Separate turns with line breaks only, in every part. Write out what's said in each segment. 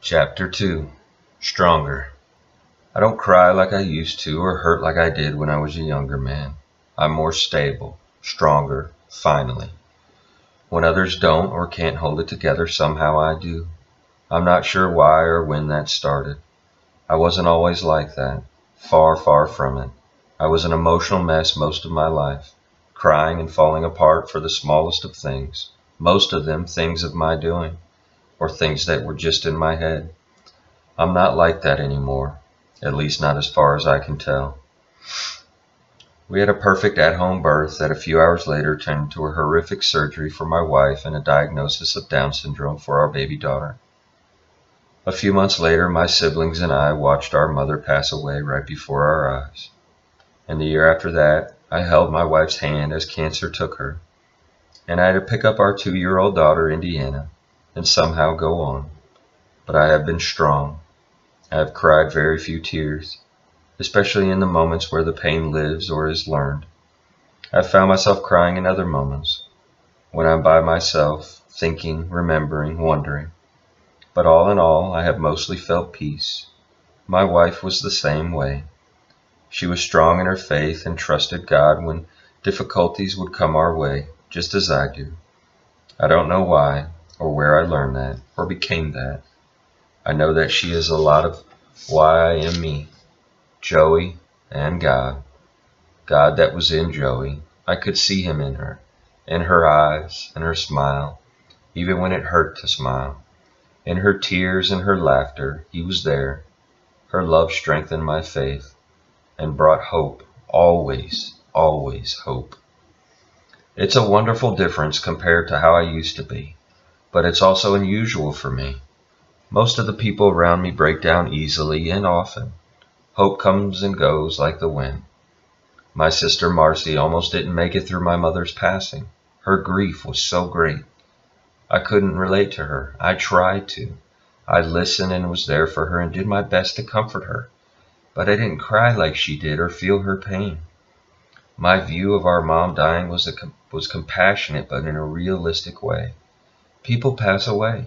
Chapter 2. Stronger. I don't cry like I used to or hurt like I did when I was a younger man. I'm more stable, stronger, finally. When others don't or can't hold it together, somehow I do. I'm not sure why or when that started. I wasn't always like that. Far, far from it. I was an emotional mess most of my life, crying and falling apart for the smallest of things, most of them things of my doing, or things that were just in my head. I'm not like that anymore, at least not as far as I can tell. We had a perfect at-home birth that a few hours later turned into a horrific surgery for my wife and a diagnosis of Down syndrome for our baby daughter. A few months later, my siblings and I watched our mother pass away right before our eyes. And the year after that, I held my wife's hand as cancer took her, and I had to pick up our 2-year-old daughter, Indiana, and somehow go on. But I have been strong. I have cried very few tears, especially in the moments where the pain lives or is learned. I have found myself crying in other moments, when I'm by myself, thinking, remembering, wondering. But all in all, I have mostly felt peace. My wife was the same way. She was strong in her faith and trusted God when difficulties would come our way, just as I do. I don't know why, or where I learned that, or became that. I know that she is a lot of why I am me. Joey and God. God that was in Joey. I could see him in her eyes and her smile, even when it hurt to smile. In her tears and her laughter, he was there. Her love strengthened my faith and brought hope, always, always hope. It's a wonderful difference compared to how I used to be, but it's also unusual for me. Most of the people around me break down easily and often. Hope comes and goes like the wind. My sister Marcy almost didn't make it through my mother's passing. Her grief was so great. I couldn't relate to her. I tried to. I listened and was there for her and did my best to comfort her. But I didn't cry like she did or feel her pain. My view of our mom dying was compassionate, but in a realistic way. People pass away.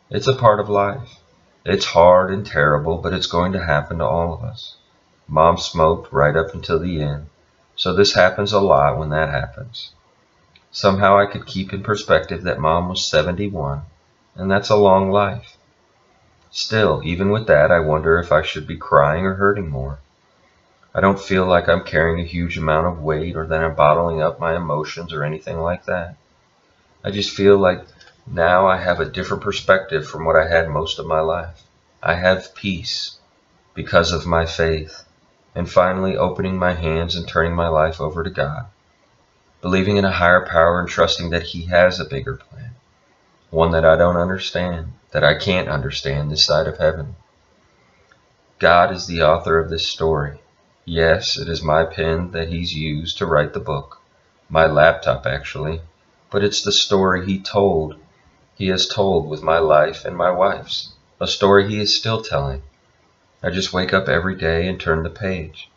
It's a part of life. It's hard and terrible, but it's going to happen to all of us. Mom smoked right up until the end, so this happens a lot when that happens. Somehow I could keep in perspective that Mom was 71, and that's a long life. Still, even with that, I wonder if I should be crying or hurting more. I don't feel like I'm carrying a huge amount of weight or that I'm bottling up my emotions or anything like that. I just feel like now I have a different perspective from what I had most of my life. I have peace because of my faith and finally opening my hands and turning my life over to God, believing in a higher power and trusting that He has a bigger plan, one that I don't understand, that I can't understand this side of heaven. God is the author of this story. Yes, it is my pen that He's used to write the book, my laptop actually, but it's the story He has told with my life and my wife's, a story He is still telling. I just wake up every day and turn the page.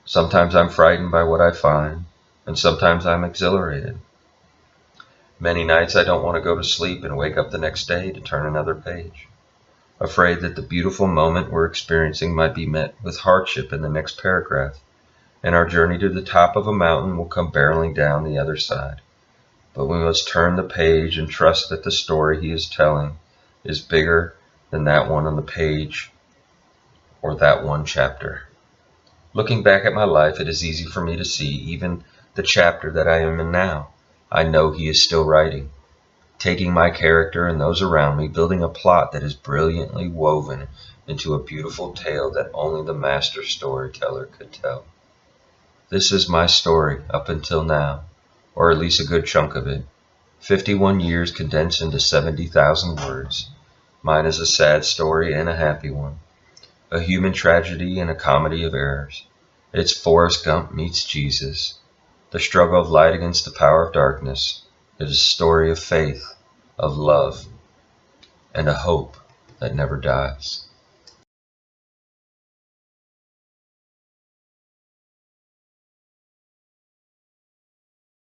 Sometimes I'm frightened by what I find, and sometimes I'm exhilarated. Many nights I don't want to go to sleep and wake up the next day to turn another page, afraid that the beautiful moment we're experiencing might be met with hardship in the next paragraph, and our journey to the top of a mountain will come barreling down the other side. But we must turn the page and trust that the story He is telling is bigger than that one on the page or that one chapter. Looking back at my life, it is easy for me to see even the chapter that I am in now. I know He is still writing, taking my character and those around me, building a plot that is brilliantly woven into a beautiful tale that only the master storyteller could tell. This is my story up until now, or at least a good chunk of it. 51 years condensed into 70,000 words. Mine is a sad story and a happy one, a human tragedy and a comedy of errors. It's Forrest Gump meets Jesus. The struggle of light against the power of darkness. It is a story of faith, of love, and a hope that never dies.